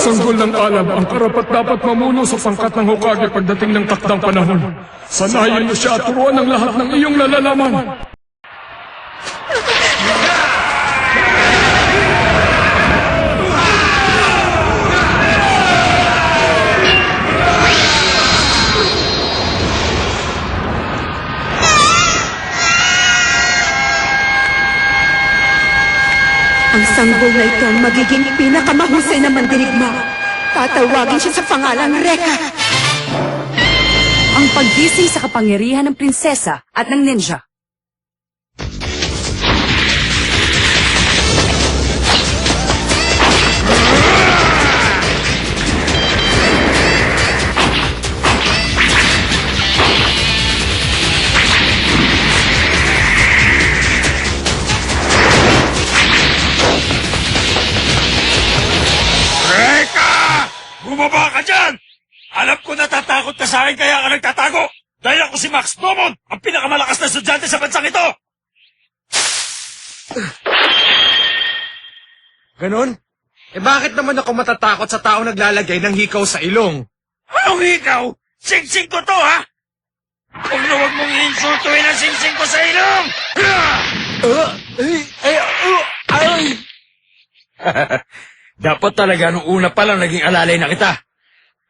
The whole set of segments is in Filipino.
sanggol ng alam ang karapat-dapat mamuno sa pangkat ng Hokage pagdating ng takdang panahon. Sanayin mo siya at turuan ang lahat ng iyong nalalaman. Ang sanggol na ito ang magiging pinakamahusay na mandirigma. Tatawagin siya sa pangalang Rekka. Ang paggising sa kapangyarihan ng prinsesa at ng ninja. Bumaba ka dyan! Alam ko natatakot ka sa akin kaya ka nagtatago! Dahil ako si Max Momon, ang pinakamalakas na estudyante sa bansang ito! Ganon? Bakit naman ako matatakot sa taong naglalagay ng hikaw sa ilong? Anong ikaw? Sing-sing ko to, ha? Huwag na huwag mong insultuin ang sing-sing ko sa ilong! Dapat talaga nung una pa lang naging alalay na kita.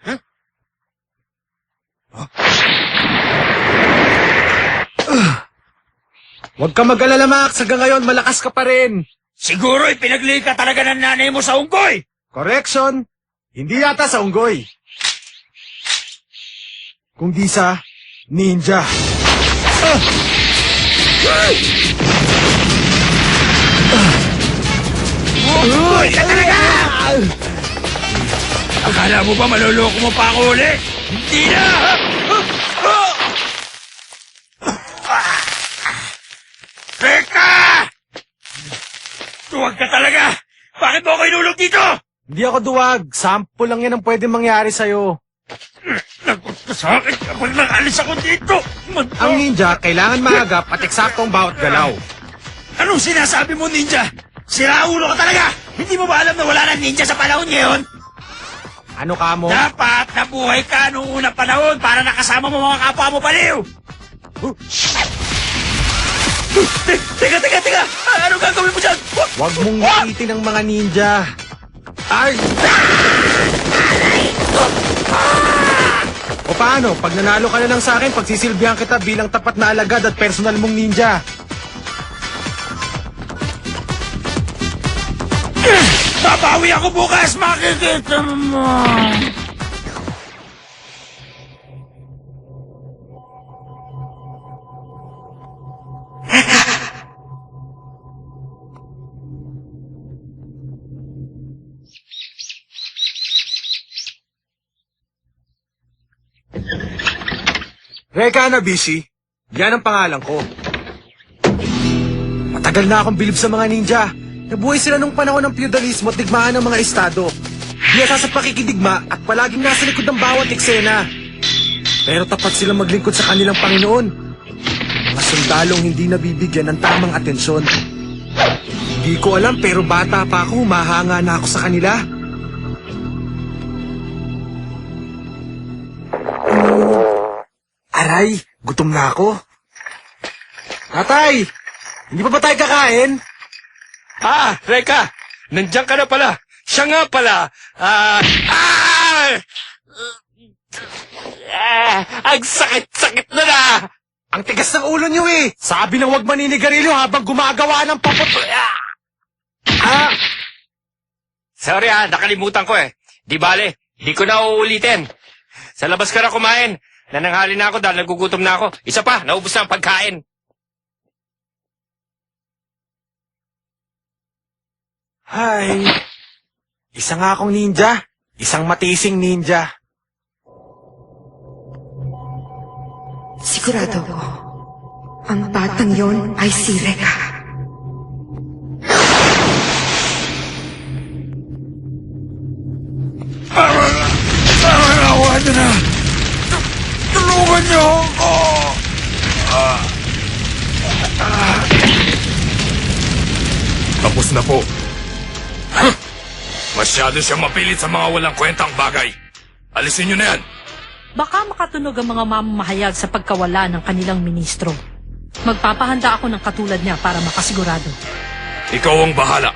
Huh? Huwag ka mag-alala, Max. Hanggang ngayon, malakas ka pa rin. Siguro ipinagli ka talaga ng nanay mo sa unggoy. Correction. Hindi yata sa unggoy. Kung di sa ninja. Uy, ka talaga! Akala mo ba maluloko mo pa ako ulit? Hindi na! Teka! Tuwag ka talaga! Bakit mo ako inulog dito? Hindi ako duwag. Sample lang yan ang pwede mangyari sa'yo. Lagot ka sa akin kapag nakalis ako dito! Ang ninja, kailangan maagap at eksaktong bawat galaw. Anong sinasabi mo, ninja? Siraulo ka talaga! Hindi mo ba alam na wala na ninja sa panahon ngayon? Ano ka mo? Dapat nabuhay ka noong unang panahon para nakasama mo mga kapwa mo paliw! Teka! Ano gagawin mo dyan? Huwag mong iitin ang mga ninja. Ay! O paano? Pag nanalo ka na lang sa akin, pagsisilbihan kita bilang tapat na alagad at personal mong ninja. Babawi ako bukas! Makikita mo! Rekka Hanabishi, yan ang pangalan ko. Matagal na akong bilib sa mga ninja. Nabuhay sila nung panahon ng feudalismo at digmaan ng mga estado. Biyasa sa pakikidigma at palaging nasa likod ng bawat eksena. Pero tapat silang maglingkod sa kanilang Panginoon. Mga sundalong hindi nabibigyan ng tamang atensyon. Hindi ko alam pero bata pa ako, humahanga na ako sa kanila. Aray, gutom na ako. Tatay, hindi pa ba tayo kakain? Reka! Nandiyan ka na pala! Siya nga pala! Ang sakit-sakit na! Ang tigas ng ulo niyo eh! Sabi ng huwag maninigarilyo habang gumagawa ng papot... Sorry nakalimutan ko eh. Di bale, di ko na uulitin. Sa labas ka na kumain. Nananghali na ako dahil nagugutom na ako. Isa pa, naubos na ang pagkain. Hay, isa nga akong ninja. Isang matising ninja. Sigurado ko, ang batang yon ay si Rekka. Awa na! Tulungan niyo ako! Tapos na po. Masyado siya mapilit sa mga walang kwentang bagay. Alisin niyo na yan. Baka makatunog ang mga mamamahayag sa pagkawala ng kanilang ministro. Magpapahanda ako ng katulad niya para makasigurado. Ikaw ang bahala.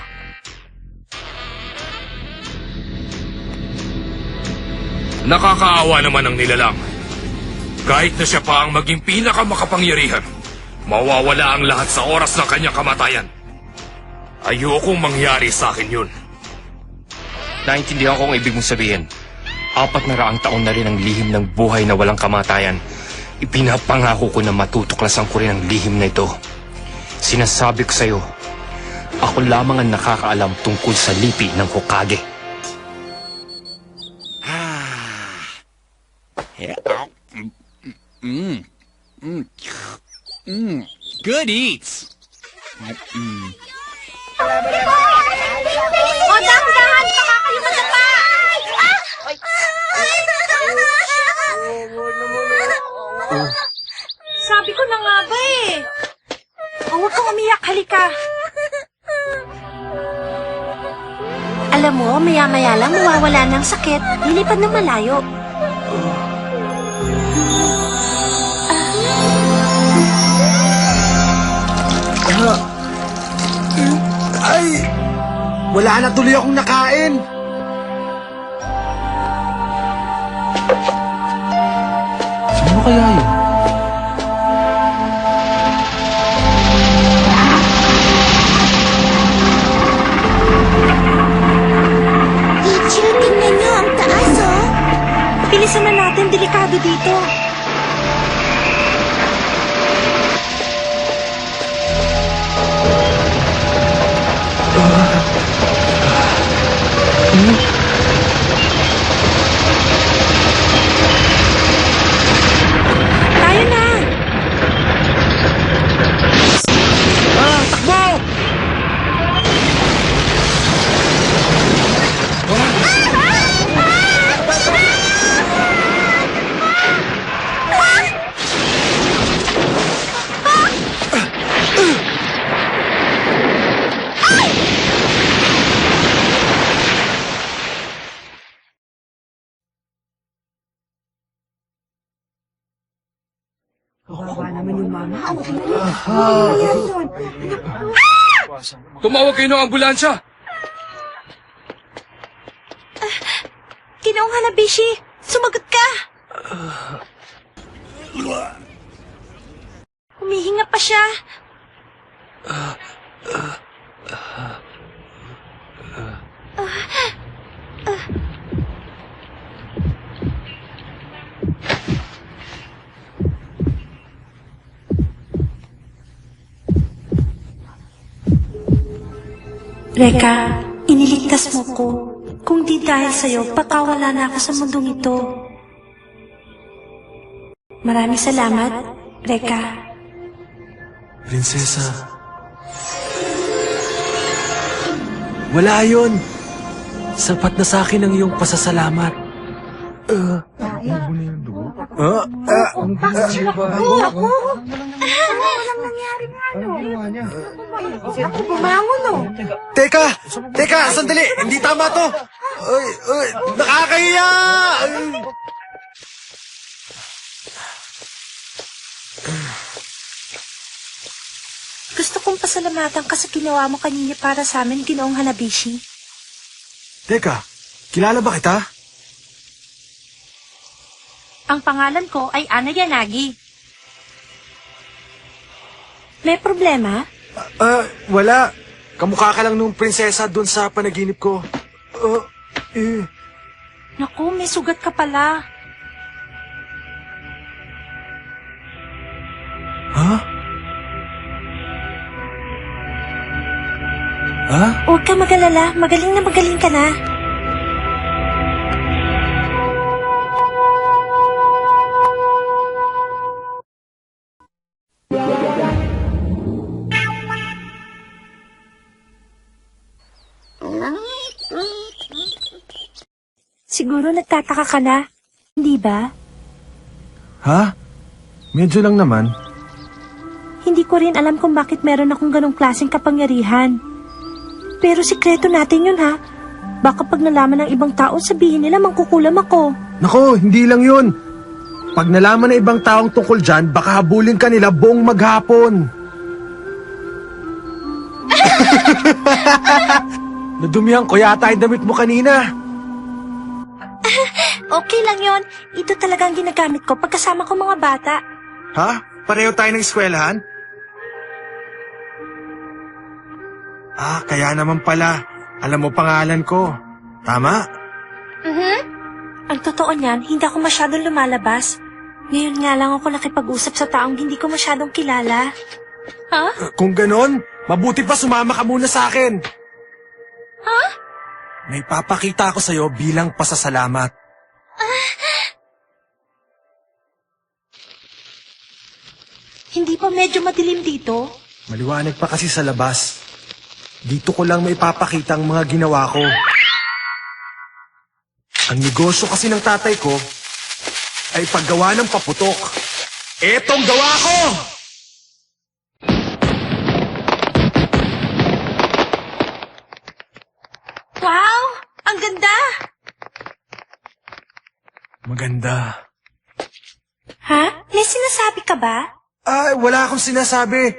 Nakakaawa naman ang nilalang. Kahit na siya pa ang maging pinakamakapangyarihan, mawawala ang lahat sa oras ng kanyang kamatayan. Ayokong mangyari sa akin yun. Naintindihan ko ang ibig mong sabihin. 400 taon na rin ang lihim ng buhay na walang kamatayan. Ipinapangako ko na matutuklasan ko rin ang lihim na ito. Sinasabi ko sa'yo, ako lamang ang nakakaalam tungkol sa lipi ng Hokage. Good eats. O, dahan-dahan! Makakalimutan na pa! Sabi ko na nga ba eh. Huwag kang umiyak, halika. Alam mo, maya-maya lang mawawala ng sakit. Lilipad ng malayo. Ay! Wala na tuloy akong nakain! Sino kaya yun? Teacher, tingnan niyo ang taas, oh. Bilisan na natin, delikado dito. Tayo na! Takbo! Tumawag kayo ng ambulansya. Ginoong Hanabishi, sumagot ka! Humihinga pa siya. Reka, iniligtas mo ko. Kung di dahil sa'yo, patawala na ako sa mundong ito. Maraming salamat, Reka. Prinsesa. Wala yun. Sapat na sa akin ang iyong pasasalamat. Teka, sandali. Hindi tama to. Nakakahiya! Gusto kong pasalamatan ka sa ginawa mo kanina para sa amin, Ginoong Hanabishi. Teka, kilala ba kita? Ang pangalan ko ay Ana Yanagi. May problema? Wala. Kamukha ka lang nung prinsesa dun sa panaginip ko. Naku, may sugat ka pala. Ha? Ha? Huwag ka mag-alala, magaling ka na. Siguro nagtataka ka na, hindi ba? Ha? Medyo lang naman. Hindi ko rin alam kung bakit meron akong ganong klaseng kapangyarihan. Pero sikreto natin yun, ha? Baka pag nalaman ng ibang tao, sabihin nila mangkukulam ako. Nako, hindi lang yun. Pag nalaman ng ibang taong tungkol dyan, baka habulin ka nila buong maghapon. Nadumihan ko yata yung damit mo kanina. Okay lang yon. Ito talagang ginagamit ko pagkasama ko mga bata. Ha? Pareho tayo ng eskwelahan? Ah, kaya naman pala. Alam mo pangalan ko. Tama? Ang totoo niyan, hindi ako masyadong lumalabas. Ngayon nga lang ako nakipag-usap sa taong hindi ko masyadong kilala. Kung ganon, mabuti pa sumama ka muna sa akin. Ha? May papakita ako sa'yo bilang pasasalamat. Hindi pa medyo madilim dito? Maliwanag pa kasi sa labas. Dito ko lang maipapakita ang mga ginawa ko. Ang negosyo kasi ng tatay ko ay paggawa ng paputok. Etong gawa ko! Wow! Ang ganda! Maganda. Ha? May sinasabi ka ba? Ay, wala akong sinasabi.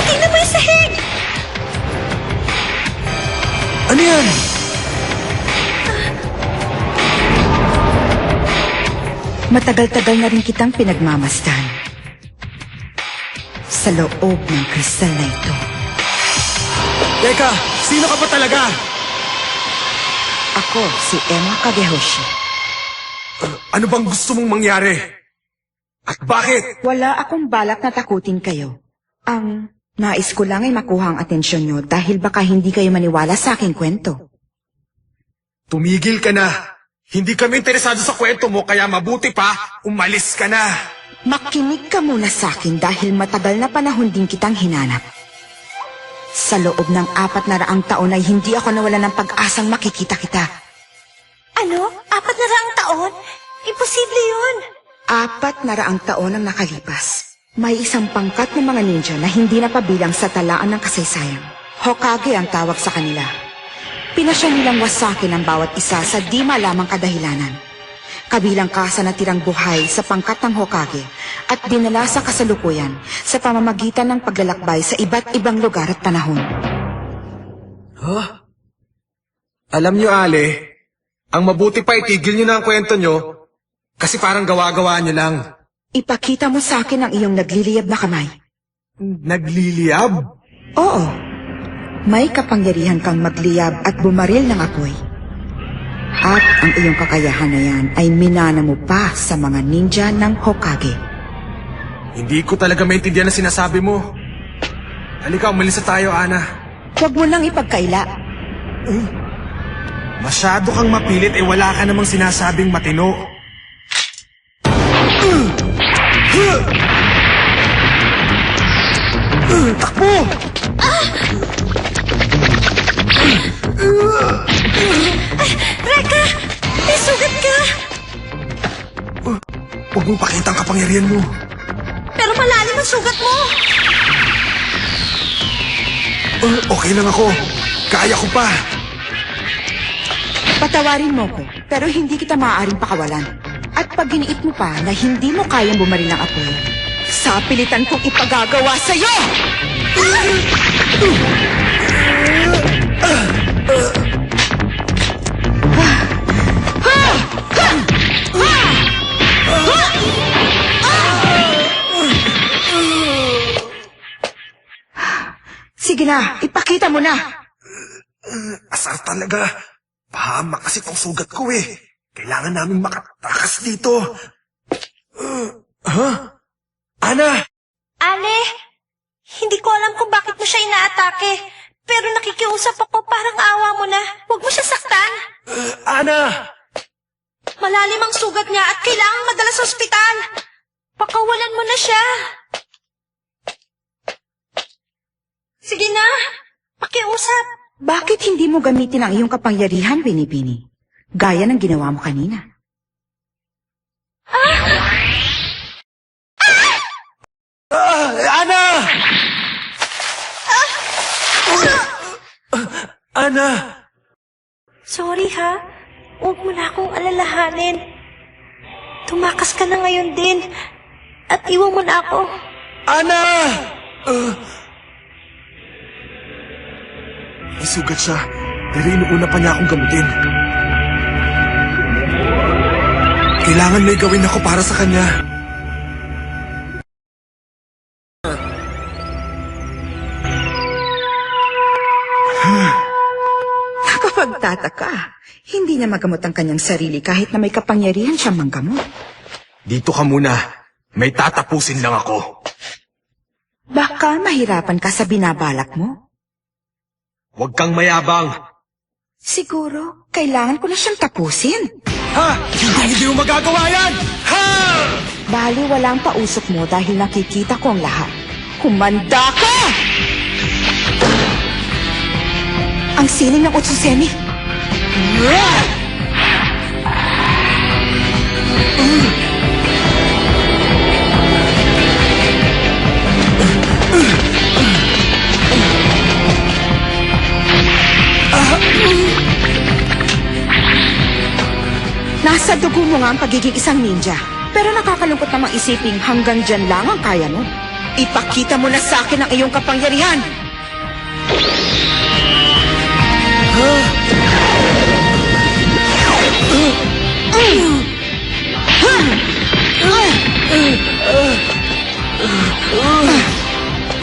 Tingnan mo yung sahig! Ano yan? Matagal-tagal na rin kitang pinagmamasdan. Sa loob ng kristal na ito. Teka, sino ka ba talaga? Ako si Emma Kagehoshi. Ano bang gusto mong mangyari? At bakit? Wala akong balak na takutin kayo. Ang nais ko lang ay makuha ang atensyon nyo dahil baka hindi kayo maniwala sa aking kwento. Tumigil ka na. Hindi kami interesado sa kwento mo kaya mabuti pa, umalis ka na. Makinig ka muna sa akin dahil matagal na panahon din kitang hinanap. Sa loob ng 400 taon ay hindi ako nawala ng pag-asang makikita kita. Ano? 400 taon? Imposible yun! 400 taon ang nakalipas. May isang pangkat ng mga ninja na hindi napabilang sa talaan ng kasaysayan. Hokage ang tawag sa kanila. Pinasya nilang wasakin ang bawat isa sa di malamang kadahilanan. Kabilang ka sa natirang buhay sa pangkat ng Hokage at dinala sa kasalukuyan sa pamamagitan ng paglalakbay sa iba't ibang lugar at panahon. Huh? Alam niyo, Ale, ang mabuti pa itigil niyo na ang kwento niyo kasi parang gawa-gawa niyo lang. Ipakita mo sa akin ang iyong nagliliyab na kamay. Nagliliyab? Oo. May kapangyarihan kang magliyab at bumaril ng apoy. At ang iyong kakayahan na yan ay minana mo pa sa mga ninja ng Hokage. Hindi ko talaga maintindihan ang sinasabi mo. Halika, umalis na tayo, Ana. Huwag mo lang ipagkaila. Masyado kang mapilit wala ka namang sinasabing matino. Takbo! Reka! May sugat ka! Huwag mong pakita ang kapangyarihan mo. Pero malalim ang sugat mo! Okay lang ako. Kaya ko pa. Patawarin mo ko, pero hindi kita maaaring pakawalan. At pag giniit mo pa na hindi mo kayang bumaril ng apoy, sa pilitan kong ipagagawa sa'yo! Sige na, ipakita mo na! Asar talaga. Pahamak kasi tong sugat ko eh. Kailangan namin makatakas dito. Ana! Ale, hindi ko alam kung bakit mo siya inaatake. Pero nakikiusap ako, parang awa mo na. Huwag mo siya saktan. Ana! Malalim ang sugat niya at kailangang madala sa ospital. Pakawalan mo na siya. Sige na, pakiusap. mangusap. Bakit hindi mo gamitin ang iyong kapangyarihan, Binibini? Gaya ng ginawa mo kanina. Ana! Ana! Sorry ha. Huwag mo na akong alalahanin. Tumakas ka na ngayon din. At iwan mo na ako. Ana! May sugat siya, pero inuuna pa niya akong gamutin. Kailangan may gawin ako para sa kanya. Nakapagtataka. Hindi niya magamot ang kanyang sarili kahit na may kapangyarihan siyang manggamot. Dito ka muna. May tatapusin lang ako. Baka mahirapan ka sa binabalak mo. Huwag kang mayabang. Siguro, kailangan ko na siyang tapusin. Ha! Hindi mo magagawa yan! Ha! Bali, walang pausok mo dahil nakikita ko ang lahat. Humanda ka! Ang sining ng Utsusemi. Nasa dugo mo nga ang pagiging isang ninja. Pero nakakalungkot namang isiping hanggang dyan lang ang kaya mo. Ipakita mo na sa akin ang iyong kapangyarihan.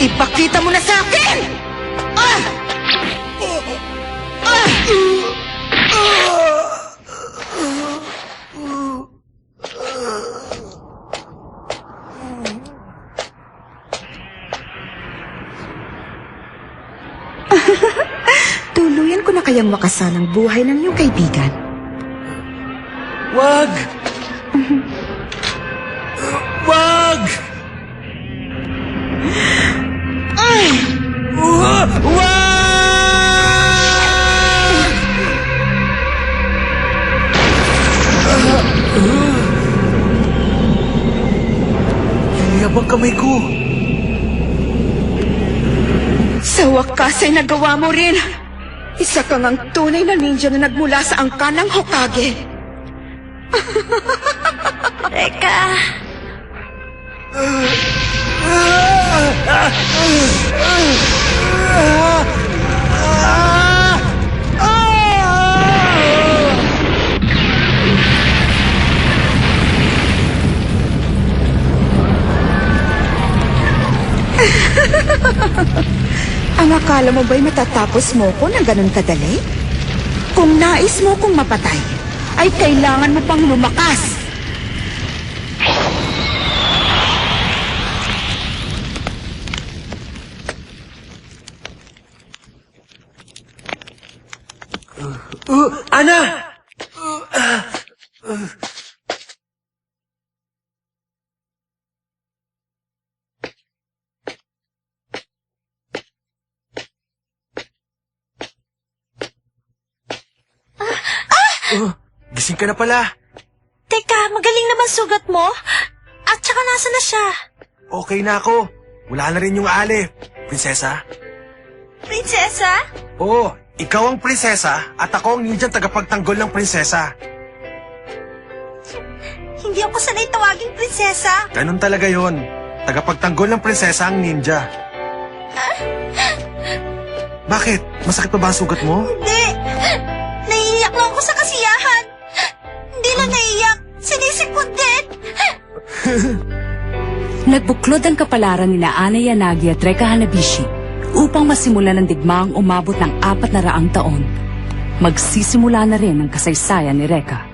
Ipakita mo na sa akin! Tuluyan ko na kayang makasan ang buhay ng iyong kaibigan. Wag! Wag! Wag! Yabang kamay ko. Sa wakas ay nagawa mo rin. Isa kang ang tunay na ninja na nagmula sa angkan ng Hokage. Reka. Ang akala mo ba'y matatapos mo ko ng ganun kadali? Kung nais mo kong mapatay, ay kailangan mo pang lumakas. Ana! Gising ka na pala. Teka, magaling naman sugat mo? At saka nasa na siya? Okay na ako. Wala na rin yung ali. Prinsesa? Prinsesa? Oo, ikaw ang prinsesa at ako ang ninjang tagapagtanggol ng prinsesa. Hindi ako sanay tawaging prinsesa. Ganun talaga yon. Tagapagtanggol ng prinsesa ang ninja. Bakit? Masakit pa ba ang sugat mo? Hindi. Naiiyak lang ako sa kasiyahan. Hindi lang naiiyak. Sinisipot din. Nagbuklod ang kapalaran ni Ana Yanagi at Reka Hanabishi upang masimulan ang digmaang umabot ng 400 taon. Magsisimula na rin ang kasaysayan ni Reka.